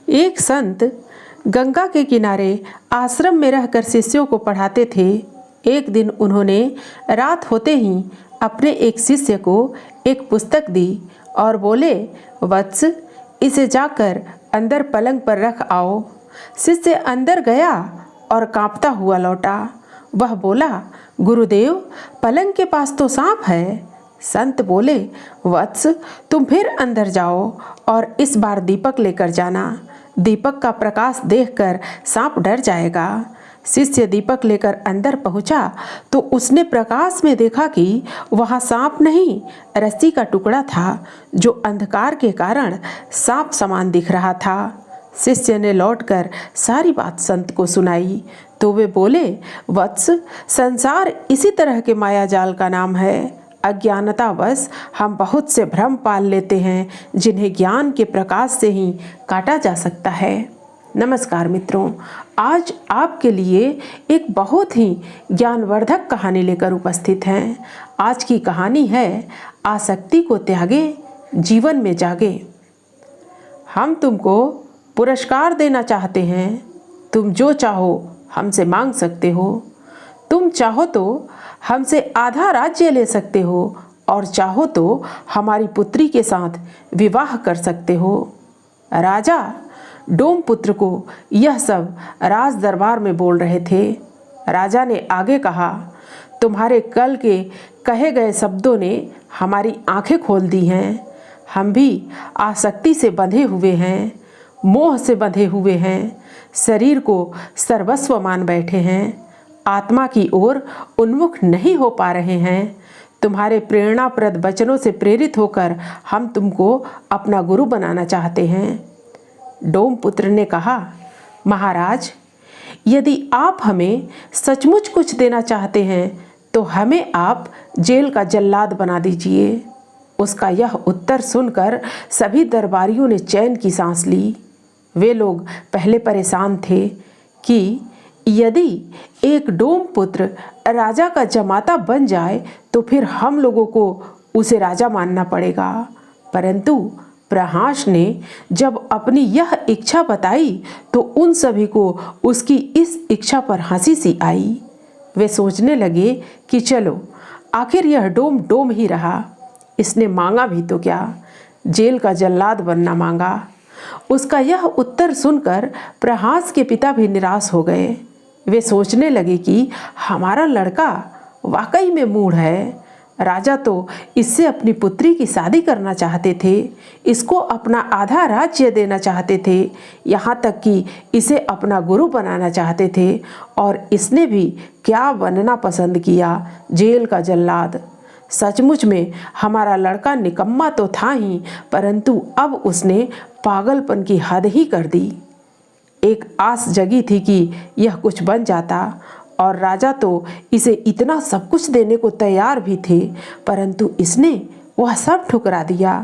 एक संत गंगा के किनारे आश्रम में रहकर शिष्यों को पढ़ाते थे। एक दिन उन्होंने रात होते ही अपने एक शिष्य को एक पुस्तक दी और बोले, वत्स, इसे जाकर अंदर पलंग पर रख आओ। शिष्य अंदर गया और कांपता हुआ लौटा। वह बोला, गुरुदेव, पलंग के पास तो सांप है। संत बोले, वत्स, तुम फिर अंदर जाओ और इस बार दीपक लेकर जाना। दीपक का प्रकाश देखकर सांप डर जाएगा। शिष्य दीपक लेकर अंदर पहुंचा तो उसने प्रकाश में देखा कि वहां सांप नहीं, रस्सी का टुकड़ा था जो अंधकार के कारण सांप समान दिख रहा था। शिष्य ने लौटकर सारी बात संत को सुनाई तो वे बोले, वत्स, संसार इसी तरह के माया जाल का नाम है। अज्ञानतावश हम बहुत से भ्रम पाल लेते हैं जिन्हें ज्ञान के प्रकाश से ही काटा जा सकता है। नमस्कार मित्रों, आज आपके लिए एक बहुत ही ज्ञानवर्धक कहानी लेकर उपस्थित हैं। आज की कहानी है आसक्ति को त्यागे, जीवन में जागे। हम तुमको पुरस्कार देना चाहते हैं। तुम जो चाहो हमसे मांग सकते हो। तुम चाहो तो हमसे आधा राज्य ले सकते हो और चाहो तो हमारी पुत्री के साथ विवाह कर सकते हो। राजा डोम पुत्र को यह सब राज दरबार में बोल रहे थे। राजा ने आगे कहा, तुम्हारे कल के कहे गए शब्दों ने हमारी आंखें खोल दी हैं। हम भी आसक्ति से बंधे हुए हैं, मोह से बंधे हुए हैं, शरीर को सर्वस्व मान बैठे हैं, आत्मा की ओर उन्मुख नहीं हो पा रहे हैं। तुम्हारे प्रेरणाप्रद वचनों से प्रेरित होकर हम तुमको अपना गुरु बनाना चाहते हैं। डोम पुत्र ने कहा, महाराज, यदि आप हमें सचमुच कुछ देना चाहते हैं तो हमें आप जेल का जल्लाद बना दीजिए। उसका यह उत्तर सुनकर सभी दरबारियों ने चैन की सांस ली। वे लोग पहले परेशान थे कि यदि एक डोम पुत्र राजा का जमाता बन जाए तो फिर हम लोगों को उसे राजा मानना पड़ेगा। परंतु प्रहास ने जब अपनी यह इच्छा बताई तो उन सभी को उसकी इस इच्छा पर हंसी सी आई। वे सोचने लगे कि चलो, आखिर यह डोम डोम ही रहा। इसने मांगा भी तो क्या, जेल का जल्लाद बनना मांगा। उसका यह उत्तर सुनकर प्रहास के पिता भी निराश हो गए। वे सोचने लगे कि हमारा लड़का वाकई में मूढ़ है। राजा तो इससे अपनी पुत्री की शादी करना चाहते थे, इसको अपना आधा राज्य देना चाहते थे, यहाँ तक कि इसे अपना गुरु बनाना चाहते थे, और इसने भी क्या बनना पसंद किया, जेल का जल्लाद। सचमुच में हमारा लड़का निकम्मा तो था ही, परंतु अब उसने पागलपन की हद ही कर दी। एक आस जगी थी कि यह कुछ बन जाता, और राजा तो इसे इतना सब कुछ देने को तैयार भी थे, परंतु इसने वह सब ठुकरा दिया।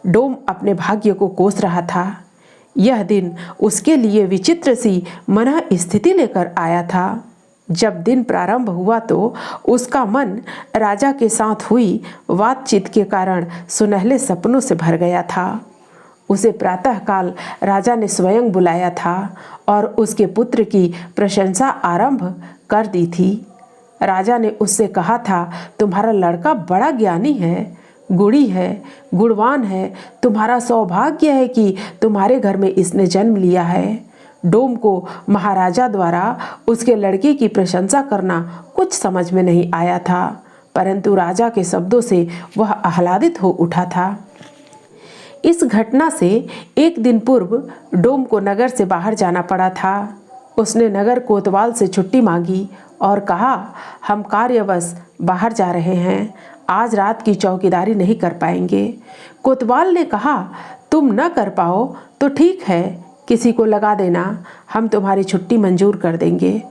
डोम अपने भाग्य को कोस रहा था। यह दिन उसके लिए विचित्र सी मन स्थिति लेकर आया था। जब दिन प्रारंभ हुआ तो उसका मन राजा के साथ हुई बातचीत के कारण सुनहले सपनों से भर गया था। उसे प्रातःकाल राजा ने स्वयं बुलाया था और उसके पुत्र की प्रशंसा आरंभ कर दी थी। राजा ने उससे कहा था, तुम्हारा लड़का बड़ा ज्ञानी है, गुणी है, गुणवान है। तुम्हारा सौभाग्य है कि तुम्हारे घर में इसने जन्म लिया है। डोम को महाराजा द्वारा उसके लड़के की प्रशंसा करना कुछ समझ में नहीं आया था, परंतु राजा के शब्दों से वह आह्लादित हो उठा था। इस घटना से एक दिन पूर्व डोम को नगर से बाहर जाना पड़ा था। उसने नगर कोतवाल से छुट्टी मांगी और कहा, हम कार्यवश बाहर जा रहे हैं, आज रात की चौकीदारी नहीं कर पाएंगे। कोतवाल ने कहा, तुम न कर पाओ तो ठीक है, किसी को लगा देना, हम तुम्हारी छुट्टी मंजूर कर देंगे।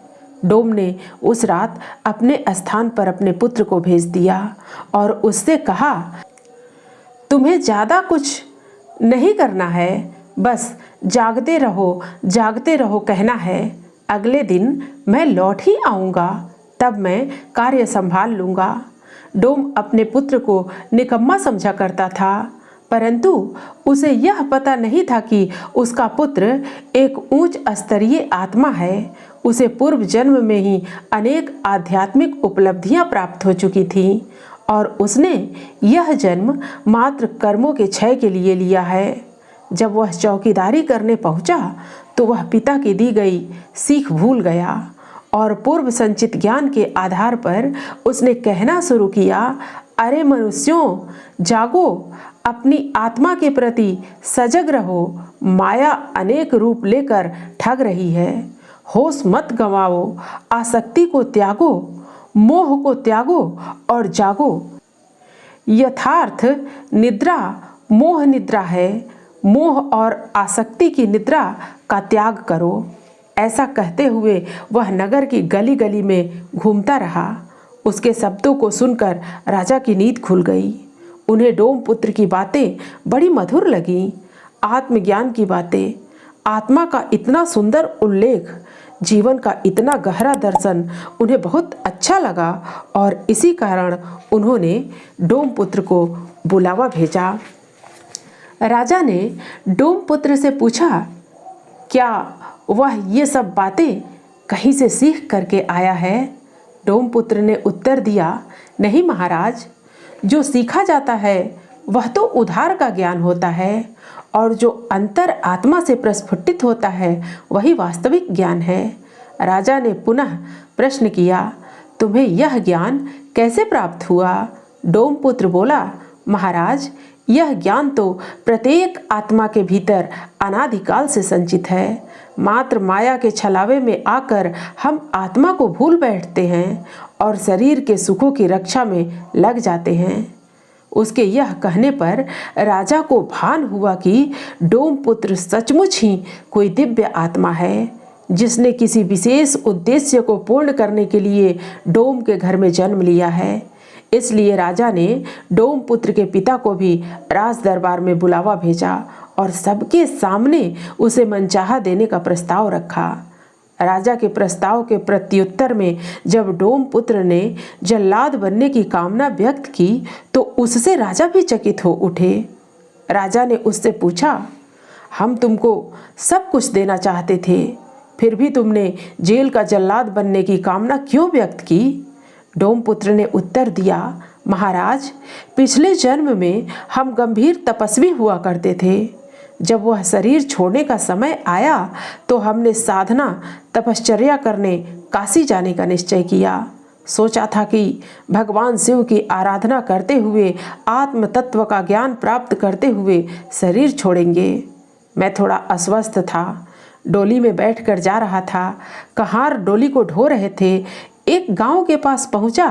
डोम ने उस रात अपने स्थान पर अपने पुत्र को भेज दिया और उससे कहा, तुम्हें ज़्यादा कुछ नहीं करना है, बस जागते रहो कहना है। अगले दिन मैं लौट ही आऊँगा, तब मैं कार्य संभाल लूँगा। डोम अपने पुत्र को निकम्मा समझा करता था, परंतु उसे यह पता नहीं था कि उसका पुत्र एक उच्च स्तरीय आत्मा है। उसे पूर्व जन्म में ही अनेक आध्यात्मिक उपलब्धियां प्राप्त हो चुकी थीं और उसने यह जन्म मात्र कर्मों के क्षय के लिए लिया है। जब वह चौकीदारी करने पहुंचा तो वह पिता की दी गई सीख भूल गया और पूर्व संचित ज्ञान के आधार पर उसने कहना शुरू किया, अरे मनुष्यों, जागो, अपनी आत्मा के प्रति सजग रहो। माया अनेक रूप लेकर ठग रही है। होश मत गंवाओ, आसक्ति को त्यागो, मोह को त्यागो और जागो। यथार्थ निद्रा मोह निद्रा है। मोह और आसक्ति की निद्रा का त्याग करो। ऐसा कहते हुए वह नगर की गली गली में घूमता रहा। उसके शब्दों को सुनकर राजा की नींद खुल गई। उन्हें डोम पुत्र की बातें बड़ी मधुर लगीं। आत्मज्ञान की बातें, आत्मा का इतना सुंदर उल्लेख, जीवन का इतना गहरा दर्शन उन्हें बहुत अच्छा लगा और इसी कारण उन्होंने डोम पुत्र को बुलावा भेजा। राजा ने डोम पुत्र से पूछा, क्या वह ये सब बातें कहीं से सीख करके आया है? डोम पुत्र ने उत्तर दिया, नहीं महाराज, जो सीखा जाता है वह तो उधार का ज्ञान होता है और जो अंतर आत्मा से प्रस्फुटित होता है वही वास्तविक ज्ञान है। राजा ने पुनः प्रश्न किया, तुम्हें यह ज्ञान कैसे प्राप्त हुआ? डोम पुत्र बोला, महाराज, यह ज्ञान तो प्रत्येक आत्मा के भीतर अनादिकाल से संचित है। मात्र माया के छलावे में आकर हम आत्मा को भूल बैठते हैं और शरीर के सुखों की रक्षा में लग जाते हैं। उसके यह कहने पर राजा को भान हुआ कि डोम पुत्र सचमुच ही कोई दिव्य आत्मा है, जिसने किसी विशेष उद्देश्य को पूर्ण करने के लिए डोम के घर में जन्म लिया है। इसलिए राजा ने डोम पुत्र के पिता को भी राज दरबार में बुलावा भेजा और सबके सामने उसे मनचाहा देने का प्रस्ताव रखा। राजा के प्रस्ताव के प्रत्युत्तर में जब डोम पुत्र ने जल्लाद बनने की कामना व्यक्त की तो उससे राजा भी चकित हो उठे। राजा ने उससे पूछा, हम तुमको सब कुछ देना चाहते थे, फिर भी तुमने जेल का जल्लाद बनने की कामना क्यों व्यक्त की? डोम पुत्र ने उत्तर दिया, महाराज, पिछले जन्म में हम गंभीर तपस्वी हुआ करते थे। जब वह शरीर छोड़ने का समय आया तो हमने साधना तपश्चर्या करने काशी जाने का निश्चय किया। सोचा था कि भगवान शिव की आराधना करते हुए आत्म तत्व का ज्ञान प्राप्त करते हुए शरीर छोड़ेंगे। मैं थोड़ा अस्वस्थ था, डोली में बैठकर जा रहा था। कहार डोली को ढो रहे थे। एक गांव के पास पहुंचा।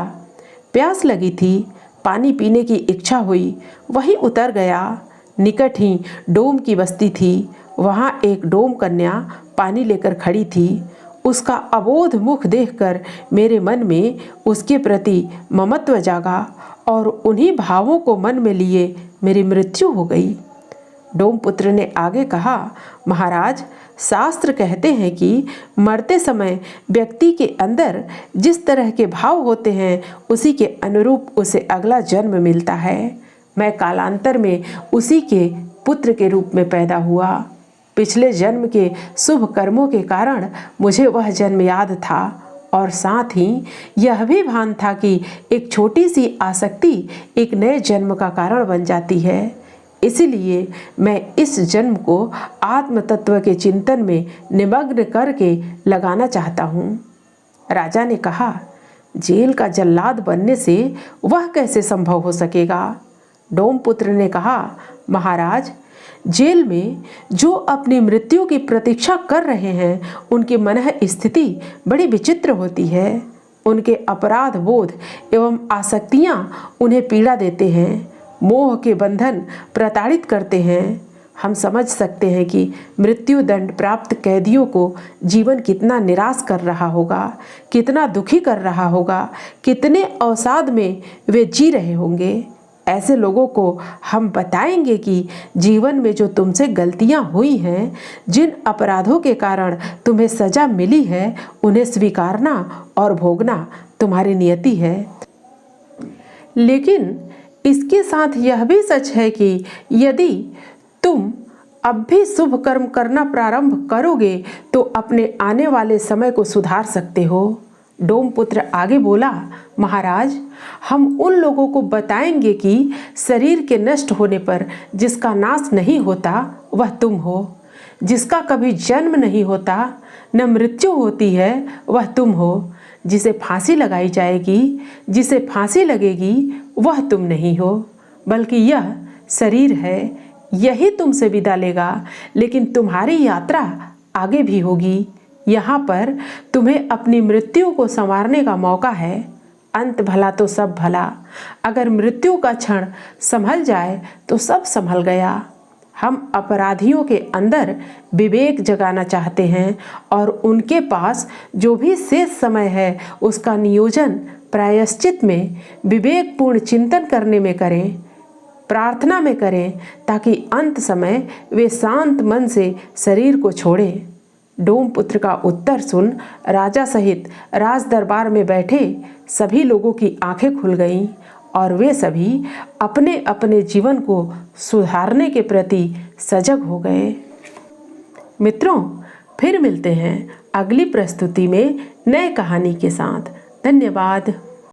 प्यास लगी थी, पानी पीने की इच्छा हुई, वहीं उतर गया। निकट ही डोम की बस्ती थी। वहां एक डोम कन्या पानी लेकर खड़ी थी। उसका अबोध मुख देखकर मेरे मन में उसके प्रति ममत्व जागा और उन्हीं भावों को मन में लिए मेरी मृत्यु हो गई। डोम पुत्र ने आगे कहा, महाराज, शास्त्र कहते हैं कि मरते समय व्यक्ति के अंदर जिस तरह के भाव होते हैं उसी के अनुरूप उसे अगला जन्म मिलता है। मैं कालांतर में उसी के पुत्र के रूप में पैदा हुआ। पिछले जन्म के शुभ कर्मों के कारण मुझे वह जन्म याद था और साथ ही यह भी भान था कि एक छोटी सी आसक्ति एक नए जन्म का कारण बन जाती है। इसलिए मैं इस जन्म को आत्म तत्व के चिंतन में निमग्न करके लगाना चाहता हूँ। राजा ने कहा, जेल का जल्लाद बनने से वह कैसे संभव हो सकेगा? डोम पुत्र ने कहा, महाराज, जेल में जो अपनी मृत्यु की प्रतीक्षा कर रहे हैं उनकी मनः स्थिति बड़ी विचित्र होती है। उनके अपराध बोध एवं आसक्तियाँ उन्हें पीड़ा देते हैं, मोह के बंधन प्रताड़ित करते हैं। हम समझ सकते हैं कि मृत्यु दंड प्राप्त कैदियों को जीवन कितना निराश कर रहा होगा, कितना दुखी कर रहा होगा, कितने अवसाद में वे जी रहे होंगे। ऐसे लोगों को हम बताएंगे कि जीवन में जो तुमसे गलतियां हुई हैं, जिन अपराधों के कारण तुम्हें सजा मिली है, उन्हें स्वीकारना और भोगना तुम्हारी नियति है। लेकिन इसके साथ यह भी सच है कि यदि तुम अब भी शुभ कर्म करना प्रारंभ करोगे तो अपने आने वाले समय को सुधार सकते हो। डोमपुत्र आगे बोला, महाराज, हम उन लोगों को बताएंगे कि शरीर के नष्ट होने पर जिसका नाश नहीं होता वह तुम हो, जिसका कभी जन्म नहीं होता न मृत्यु होती है वह तुम हो, जिसे फांसी लगाई जाएगी, जिसे फांसी लगेगी वह तुम नहीं हो, बल्कि यह शरीर है, यही तुमसे विदा लेगा, लेकिन तुम्हारी यात्रा आगे भी होगी। यहाँ पर तुम्हें अपनी मृत्यु को संवारने का मौका है। अंत भला तो सब भला। अगर मृत्यु का क्षण संभल जाए तो सब संभल गया। हम अपराधियों के अंदर विवेक जगाना चाहते हैं और उनके पास जो भी शेष समय है उसका नियोजन प्रायश्चित में विवेकपूर्ण चिंतन करने में करें, प्रार्थना में करें, ताकि अंत समय वे शांत मन से शरीर को छोड़ें। डोमपुत्र का उत्तर सुन राजा सहित राज दरबार में बैठे सभी लोगों की आंखें खुल गईं और वे सभी अपने अपने जीवन को सुधारने के प्रति सजग हो गए। मित्रों, फिर मिलते हैं अगली प्रस्तुति में नए कहानी के साथ। धन्यवाद।